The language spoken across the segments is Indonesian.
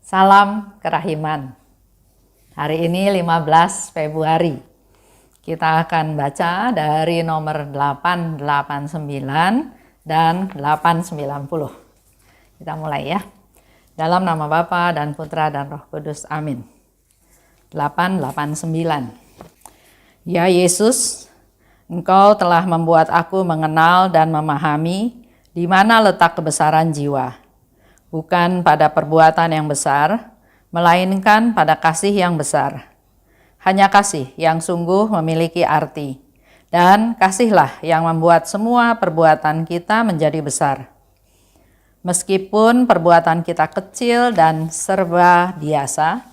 Salam kerahiman. Hari ini 15 Februari. Kita akan baca dari nomor 889 dan 890. Kita mulai ya. Dalam nama Bapa dan Putra dan Roh Kudus. Amin. 889. Ya Yesus, Engkau telah membuat aku mengenal dan memahami di mana letak kebesaran jiwa. Bukan pada perbuatan yang besar, melainkan pada kasih yang besar. Hanya kasih yang sungguh memiliki arti, dan kasihlah yang membuat semua perbuatan kita menjadi besar. Meskipun perbuatan kita kecil dan serba biasa,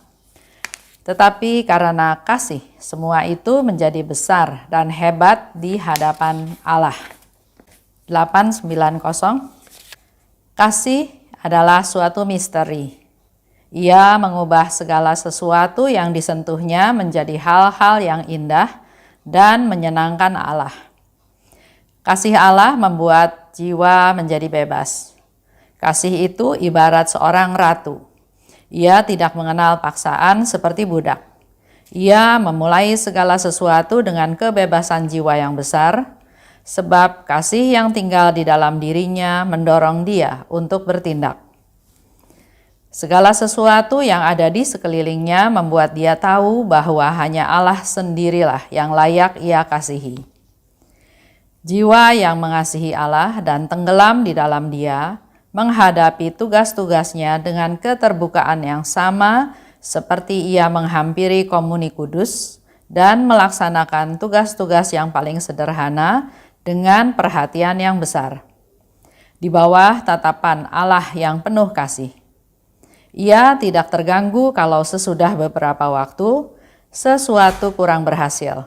tetapi karena kasih, semua itu menjadi besar dan hebat di hadapan Allah. 890. Kasih adalah suatu misteri. Ia mengubah segala sesuatu yang disentuhnya menjadi hal-hal yang indah dan menyenangkan Allah. Kasih Allah membuat jiwa menjadi bebas. Kasih itu ibarat seorang ratu. Ia tidak mengenal paksaan seperti budak. Ia memulai segala sesuatu dengan kebebasan jiwa yang besar, sebab kasih yang tinggal di dalam dirinya mendorong dia untuk bertindak. Segala sesuatu yang ada di sekelilingnya membuat dia tahu bahwa hanya Allah sendirilah yang layak ia kasihi. Jiwa yang mengasihi Allah dan tenggelam di dalam Dia menghadapi tugas-tugasnya dengan keterbukaan yang sama seperti ia menghampiri komuni kudus dan melaksanakan tugas-tugas yang paling sederhana dengan perhatian yang besar. Di bawah tatapan Allah yang penuh kasih. Ia tidak terganggu kalau sesudah beberapa waktu sesuatu kurang berhasil.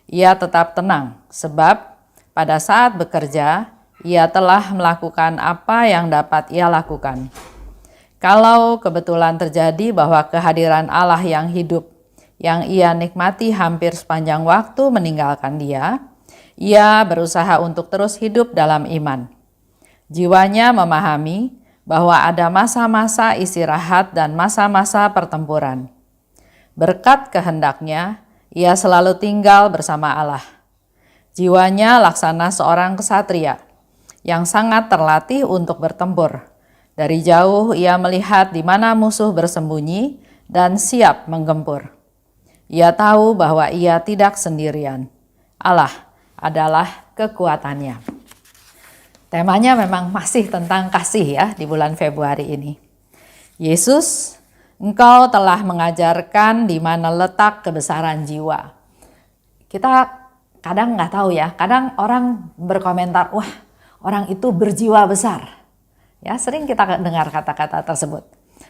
Ia tetap tenang sebab pada saat bekerja ia telah melakukan apa yang dapat ia lakukan. Kalau kebetulan terjadi bahwa kehadiran Allah yang hidup yang ia nikmati hampir sepanjang waktu meninggalkan dia, ia berusaha untuk terus hidup dalam iman. Jiwanya memahami bahwa ada masa-masa istirahat dan masa-masa pertempuran. Berkat kehendaknya, ia selalu tinggal bersama Allah. Jiwanya laksana seorang kesatria yang sangat terlatih untuk bertempur. Dari jauh ia melihat di mana musuh bersembunyi dan siap menggempur. Ia tahu bahwa ia tidak sendirian. Allah adalah kekuatannya. Temanya memang masih tentang kasih ya di bulan Februari ini. Yesus, Engkau telah mengajarkan di mana letak kebesaran jiwa. Kita kadang nggak tahu ya, kadang orang berkomentar, wah orang itu berjiwa besar. Ya, sering kita dengar kata-kata tersebut.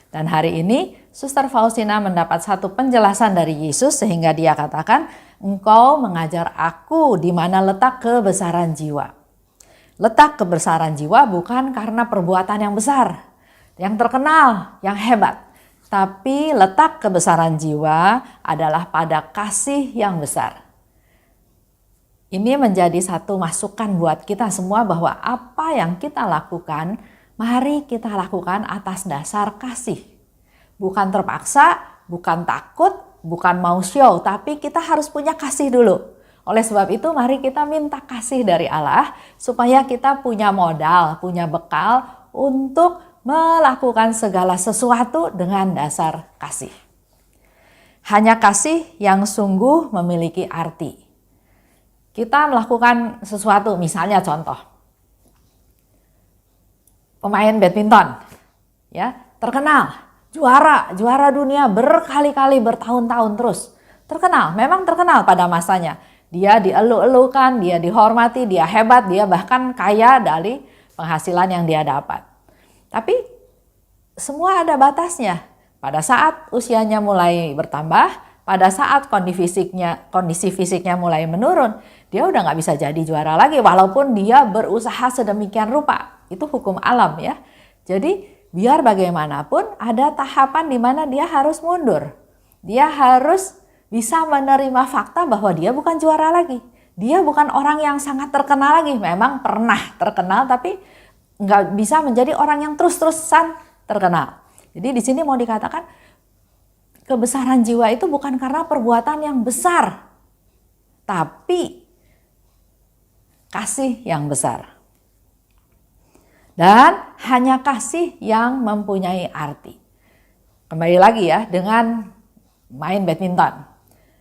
Dan hari ini Suster Faustina mendapat satu penjelasan dari Yesus sehingga dia katakan, Engkau mengajar aku di mana letak kebesaran jiwa. Letak kebesaran jiwa bukan karena perbuatan yang besar, yang terkenal, yang hebat. Tapi letak kebesaran jiwa adalah pada kasih yang besar. Ini menjadi satu masukan buat kita semua bahwa apa yang kita lakukan, mari kita lakukan atas dasar kasih. Bukan terpaksa, bukan takut, bukan mau show, tapi kita harus punya kasih dulu. Oleh sebab itu mari kita minta kasih dari Allah supaya kita punya modal, punya bekal untuk melakukan segala sesuatu dengan dasar kasih. Hanya kasih yang sungguh memiliki arti. Kita melakukan sesuatu, misalnya contoh. Pemain badminton, ya, terkenal, juara dunia berkali-kali bertahun-tahun terus. Terkenal, memang terkenal pada masanya. Dia dielu-elukan, dia dihormati, dia hebat, dia bahkan kaya dari penghasilan yang dia dapat. Tapi semua ada batasnya. Pada saat usianya mulai bertambah, pada saat kondisi fisiknya mulai menurun, dia udah nggak bisa jadi juara lagi walaupun dia berusaha sedemikian rupa. Itu hukum alam ya. Jadi biar bagaimanapun ada tahapan di mana dia harus mundur. Dia harus bisa menerima fakta bahwa dia bukan juara lagi. Dia bukan orang yang sangat terkenal lagi. Memang pernah terkenal tapi nggak bisa menjadi orang yang terus-terusan terkenal. Jadi di sini mau dikatakan kebesaran jiwa itu bukan karena perbuatan yang besar, tapi kasih yang besar. Dan hanya kasih yang mempunyai arti. Kembali lagi ya dengan main badminton.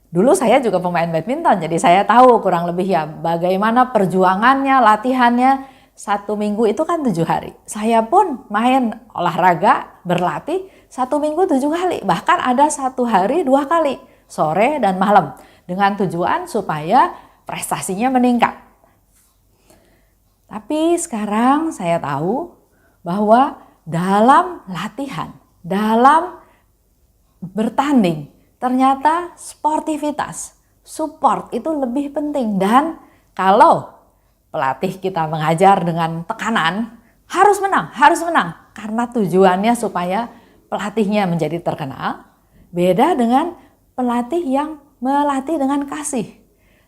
Dulu saya juga pemain badminton, jadi saya tahu kurang lebih ya bagaimana perjuangannya, latihannya. 1 minggu itu kan 7 hari. Saya pun main olahraga, berlatih 1 minggu 7 kali. Bahkan ada 1 hari 2 kali, sore dan malam. Dengan tujuan supaya prestasinya meningkat. Tapi sekarang saya tahu bahwa dalam latihan, dalam bertanding, ternyata sportivitas, support itu lebih penting. Dan kalau pelatih kita mengajar dengan tekanan, harus menang. Karena tujuannya supaya pelatihnya menjadi terkenal. Beda dengan pelatih yang melatih dengan kasih.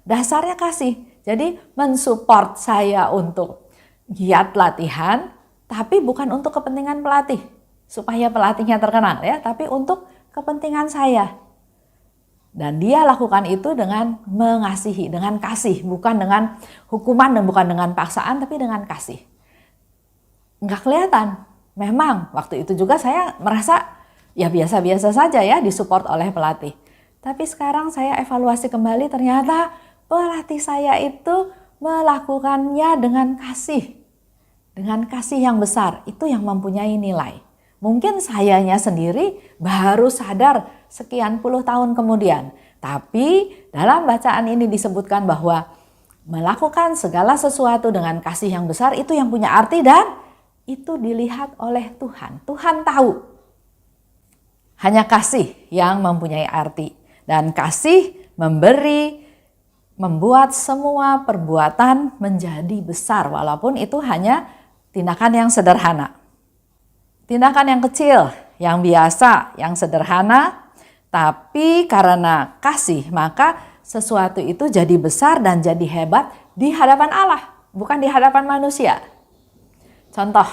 Dasarnya kasih. Jadi mensupport saya untuk giat latihan, tapi bukan untuk kepentingan pelatih. Supaya pelatihnya terkenal ya, tapi untuk kepentingan saya. Dan dia lakukan itu dengan mengasihi, dengan kasih, bukan dengan hukuman dan bukan dengan paksaan, tapi dengan kasih. Nggak kelihatan. Memang waktu itu juga saya merasa ya biasa-biasa saja ya disupport oleh pelatih. Tapi sekarang saya evaluasi kembali, ternyata pelatih saya itu melakukannya dengan kasih. Dengan kasih yang besar, itu yang mempunyai nilai. Mungkin sayanya sendiri baru sadar sekian puluh tahun kemudian. Tapi dalam bacaan ini disebutkan bahwa melakukan segala sesuatu dengan kasih yang besar itu yang punya arti dan itu dilihat oleh Tuhan. Tuhan tahu. Hanya kasih yang mempunyai arti. Dan kasih memberi, membuat semua perbuatan menjadi besar. Walaupun itu hanya tindakan yang sederhana. Tindakan yang kecil, yang biasa, yang sederhana, tapi karena kasih maka sesuatu itu jadi besar dan jadi hebat di hadapan Allah, bukan di hadapan manusia. Contoh,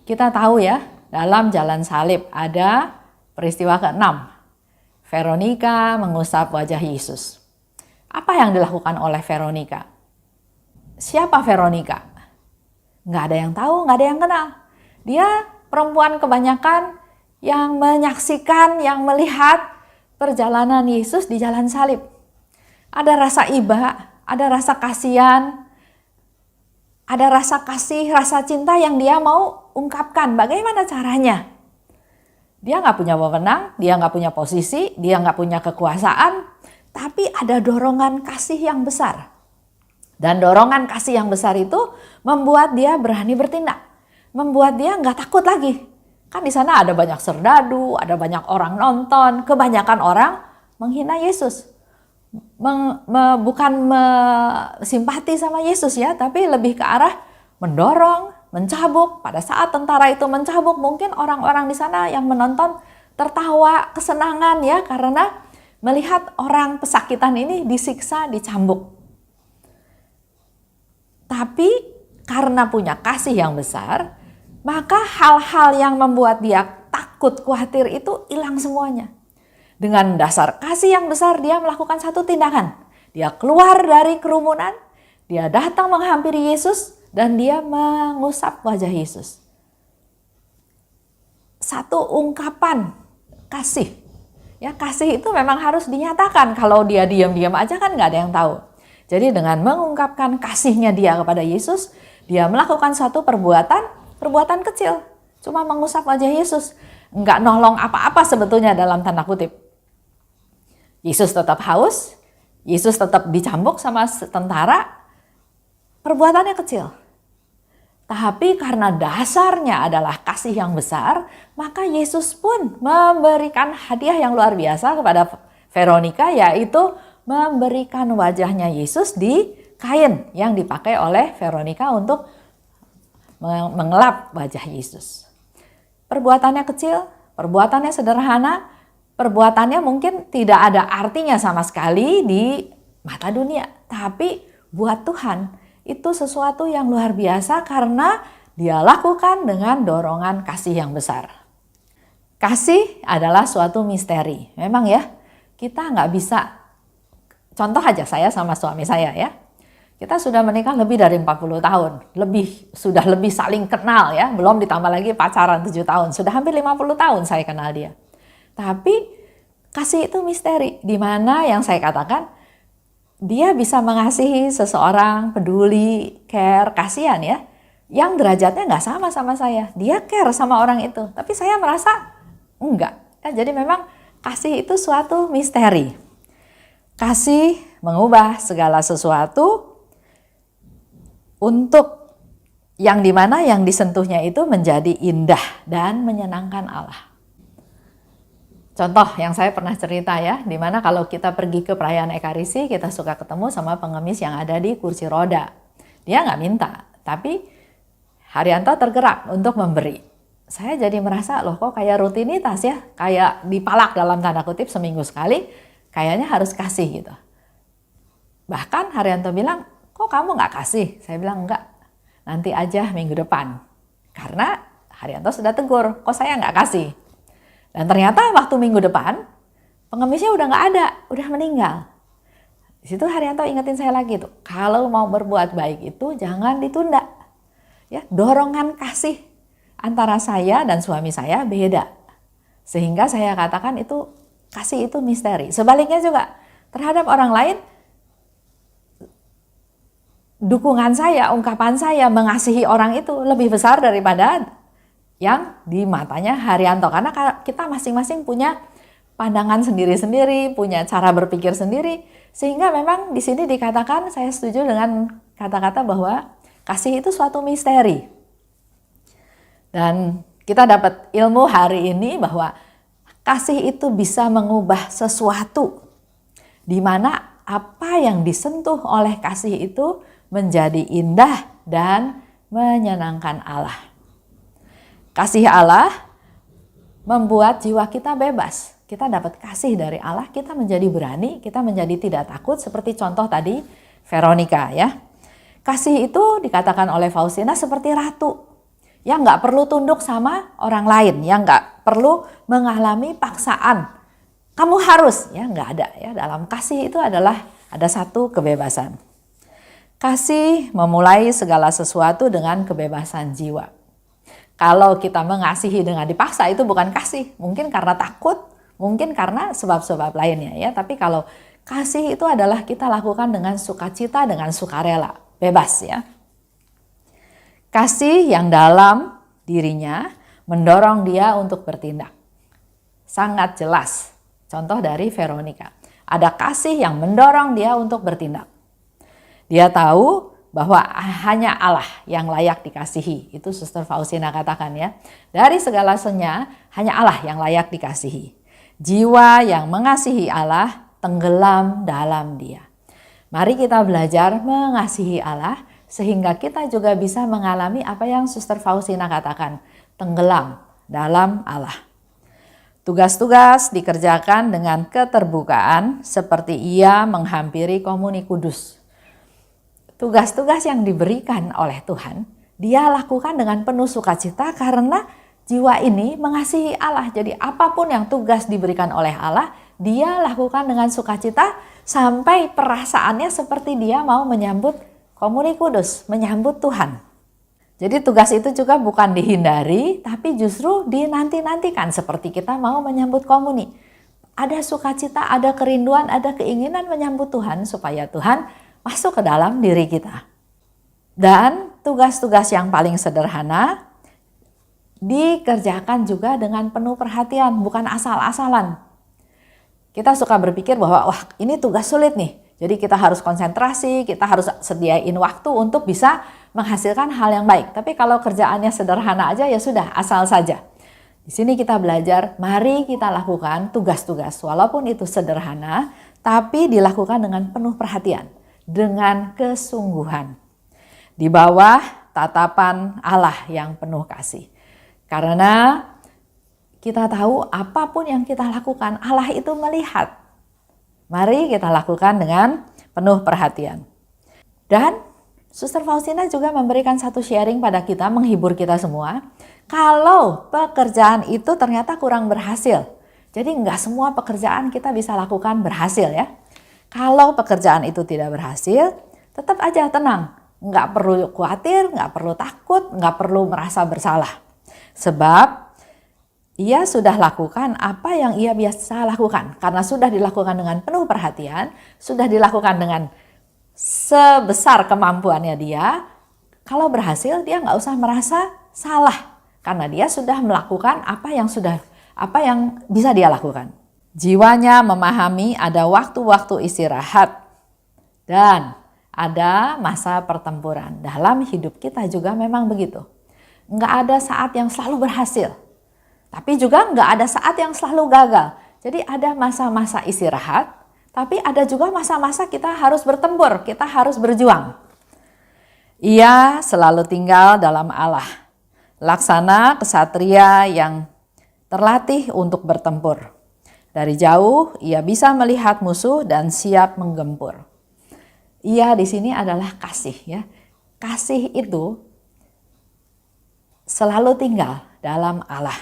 kita tahu ya dalam jalan salib ada peristiwa ke-6. Veronica mengusap wajah Yesus. Apa yang dilakukan oleh Veronica? Siapa Veronica? Nggak ada yang tahu, nggak ada yang kenal. Dia perempuan kebanyakan yang menyaksikan, yang melihat perjalanan Yesus di jalan salib. Ada rasa iba, ada rasa kasihan, ada rasa kasih, rasa cinta yang dia mau ungkapkan. Bagaimana caranya? Dia nggak punya wewenang, dia nggak punya posisi, dia nggak punya kekuasaan, tapi ada dorongan kasih yang besar. Dan dorongan kasih yang besar itu membuat dia berani bertindak. Membuat dia nggak takut lagi. Kan di sana ada banyak serdadu, ada banyak orang nonton, kebanyakan orang menghina Yesus. Bukan simpati sama Yesus ya, tapi lebih ke arah mendorong, mencabuk. Pada saat tentara itu mencabuk, mungkin orang-orang di sana yang menonton tertawa kesenangan ya, karena melihat orang pesakitan ini disiksa, dicambuk. Tapi karena punya kasih yang besar, maka hal-hal yang membuat dia takut, khawatir itu hilang semuanya. Dengan dasar kasih yang besar, dia melakukan satu tindakan. Dia keluar dari kerumunan, dia datang menghampiri Yesus, dan dia mengusap wajah Yesus. Satu ungkapan kasih. Ya, kasih itu memang harus dinyatakan. Kalau dia diam-diam aja kan nggak ada yang tahu. Jadi dengan mengungkapkan kasihnya dia kepada Yesus, dia melakukan satu perbuatan kecil, cuma mengusap wajah Yesus, nggak nolong apa-apa sebetulnya dalam tanda kutip. Yesus tetap haus, Yesus tetap dicambuk sama tentara, perbuatannya kecil. Tapi karena dasarnya adalah kasih yang besar, maka Yesus pun memberikan hadiah yang luar biasa kepada Veronica, yaitu memberikan wajahnya Yesus di kain yang dipakai oleh Veronica untuk mengelap wajah Yesus. Perbuatannya kecil, perbuatannya sederhana, perbuatannya mungkin tidak ada artinya sama sekali di mata dunia. Tapi buat Tuhan itu sesuatu yang luar biasa karena dia lakukan dengan dorongan kasih yang besar. Kasih adalah suatu misteri. Memang ya, kita nggak bisa, contoh aja saya sama suami saya ya. Kita sudah menikah lebih dari 40 tahun, sudah lebih saling kenal ya, belum ditambah lagi pacaran 7 tahun, sudah hampir 50 tahun saya kenal dia. Tapi kasih itu misteri, di mana yang saya katakan, dia bisa mengasihi seseorang, peduli, care, kasihan ya, yang derajatnya nggak sama saya. Dia care sama orang itu, tapi saya merasa enggak. Ya, jadi memang kasih itu suatu misteri. Kasih mengubah segala sesuatu untuk yang dimana yang disentuhnya itu menjadi indah dan menyenangkan Allah. Contoh yang saya pernah cerita ya, dimana kalau kita pergi ke perayaan Ekaristi, kita suka ketemu sama pengemis yang ada di kursi roda. Dia nggak minta, tapi Haryanto tergerak untuk memberi. Saya jadi merasa, loh kok kayak rutinitas ya, kayak dipalak dalam tanda kutip seminggu sekali, kayaknya harus kasih gitu. Bahkan Haryanto bilang, kok kamu nggak kasih? Saya bilang enggak, nanti aja minggu depan. Karena Haryanto sudah tegur, kok saya nggak kasih? Dan ternyata waktu minggu depan, pengemisnya udah nggak ada, udah meninggal. Di situ Haryanto ingetin saya lagi tuh, kalau mau berbuat baik itu jangan ditunda. Ya, dorongan kasih antara saya dan suami saya beda. Sehingga saya katakan itu kasih itu misteri. Sebaliknya juga terhadap orang lain, dukungan saya, ungkapan saya mengasihi orang itu lebih besar daripada yang di matanya Haryanto. Karena kita masing-masing punya pandangan sendiri-sendiri, punya cara berpikir sendiri. Sehingga memang di sini dikatakan, saya setuju dengan kata-kata bahwa kasih itu suatu misteri. Dan kita dapat ilmu hari ini bahwa kasih itu bisa mengubah sesuatu, di mana apa yang disentuh oleh kasih itu menjadi indah dan menyenangkan Allah. Kasih Allah membuat jiwa kita bebas. Kita dapat kasih dari Allah, kita menjadi berani, kita menjadi tidak takut, seperti contoh tadi Veronica ya. Kasih itu dikatakan oleh Faustina seperti ratu, yang nggak perlu tunduk sama orang lain, yang nggak perlu mengalami paksaan. Kamu harus, ya nggak ada ya. Dalam kasih itu ada satu kebebasan. Kasih memulai segala sesuatu dengan kebebasan jiwa. Kalau kita mengasihi dengan dipaksa itu bukan kasih, mungkin karena takut, mungkin karena sebab-sebab lainnya ya. Tapi kalau kasih itu adalah kita lakukan dengan sukacita, dengan sukarela, bebas ya. Kasih yang dalam dirinya mendorong dia untuk bertindak. Sangat jelas. Contoh dari Veronica. Ada kasih yang mendorong dia untuk bertindak. Dia tahu bahwa hanya Allah yang layak dikasihi. Itu Suster Faustina katakan ya. Dari segala senya, hanya Allah yang layak dikasihi. Jiwa yang mengasihi Allah tenggelam dalam dia. Mari kita belajar mengasihi Allah, sehingga kita juga bisa mengalami apa yang Suster Faustina katakan, tenggelam dalam Allah. Tugas-tugas dikerjakan dengan keterbukaan seperti ia menghampiri komuni kudus. Tugas-tugas yang diberikan oleh Tuhan, dia lakukan dengan penuh sukacita karena jiwa ini mengasihi Allah. Jadi apapun yang tugas diberikan oleh Allah, dia lakukan dengan sukacita sampai perasaannya seperti dia mau menyambut komuni kudus, menyambut Tuhan. Jadi tugas itu juga bukan dihindari, tapi justru dinanti-nantikan seperti kita mau menyambut komuni. Ada sukacita, ada kerinduan, ada keinginan menyambut Tuhan supaya Tuhan masuk ke dalam diri kita. Dan tugas-tugas yang paling sederhana dikerjakan juga dengan penuh perhatian, bukan asal-asalan. Kita suka berpikir bahwa wah ini tugas sulit nih. Jadi kita harus konsentrasi, kita harus sediain waktu untuk bisa menghasilkan hal yang baik. Tapi kalau kerjaannya sederhana aja ya sudah, asal saja. Di sini kita belajar, mari kita lakukan tugas-tugas walaupun itu sederhana, tapi dilakukan dengan penuh perhatian, dengan kesungguhan. Di bawah tatapan Allah yang penuh kasih. Karena kita tahu apapun yang kita lakukan, Allah itu melihat. Mari kita lakukan dengan penuh perhatian. Dan Suster Faustina juga memberikan satu sharing pada kita, menghibur kita semua. Kalau pekerjaan itu ternyata kurang berhasil. Jadi nggak semua pekerjaan kita bisa lakukan berhasil ya. Kalau pekerjaan itu tidak berhasil, tetap aja tenang. Nggak perlu khawatir, nggak perlu takut, nggak perlu merasa bersalah. Sebab ia sudah lakukan apa yang ia biasa lakukan. Karena sudah dilakukan dengan penuh perhatian, sudah dilakukan dengan sebesar kemampuannya dia, kalau berhasil dia nggak usah merasa salah. Karena dia sudah melakukan apa yang bisa dia lakukan. Jiwanya memahami ada waktu-waktu istirahat dan ada masa pertempuran. Dalam hidup kita juga memang begitu. Nggak ada saat yang selalu berhasil. Tapi juga nggak ada saat yang selalu gagal. Jadi ada masa-masa istirahat, tapi ada juga masa-masa kita harus bertempur, kita harus berjuang. Ia selalu tinggal dalam Allah. Laksana kesatria yang terlatih untuk bertempur. Dari jauh ia bisa melihat musuh dan siap menggempur. Ia di sini adalah kasih ya. Kasih itu selalu tinggal dalam Allah.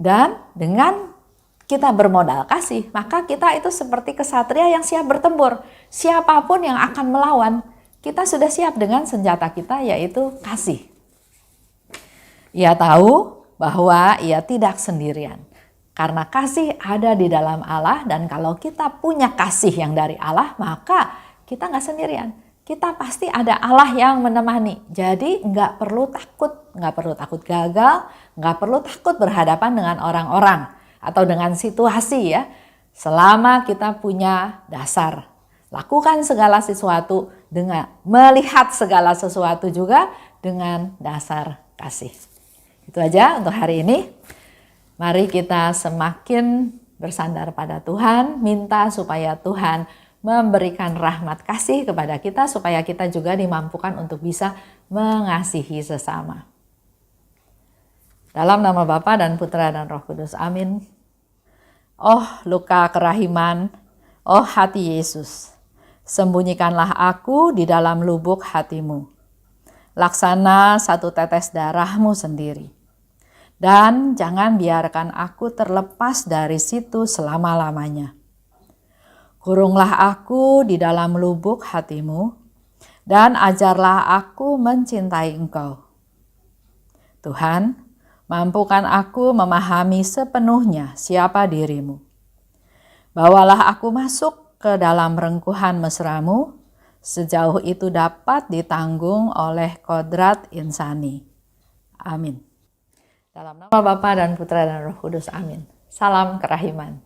Dan dengan kita bermodal kasih, maka kita itu seperti kesatria yang siap bertempur. Siapapun yang akan melawan, kita sudah siap dengan senjata kita, yaitu kasih. Ia tahu bahwa ia tidak sendirian. Karena kasih ada di dalam Allah, dan kalau kita punya kasih yang dari Allah, maka kita nggak sendirian. Kita pasti ada Allah yang menemani. Jadi nggak perlu takut gagal, nggak perlu takut berhadapan dengan orang-orang atau dengan situasi ya. Selama kita punya dasar, lakukan segala sesuatu dengan melihat segala sesuatu juga dengan dasar kasih. Itu aja untuk hari ini. Mari kita semakin bersandar pada Tuhan, minta supaya Tuhan memberikan rahmat kasih kepada kita supaya kita juga dimampukan untuk bisa mengasihi sesama. Dalam nama Bapa dan Putra dan Roh Kudus, amin. Oh luka kerahiman, oh hati Yesus, sembunyikanlah aku di dalam lubuk hatimu. Laksana satu tetes darahmu sendiri. Dan jangan biarkan aku terlepas dari situ selama-lamanya. Kurunglah aku di dalam lubuk hatimu, dan ajarlah aku mencintai Engkau. Tuhan, mampukan aku memahami sepenuhnya siapa dirimu. Bawalah aku masuk ke dalam rengkuhan mesramu, sejauh itu dapat ditanggung oleh kodrat insani. Amin. Dalam nama Bapa dan Putra dan Roh Kudus, amin. Salam kerahiman.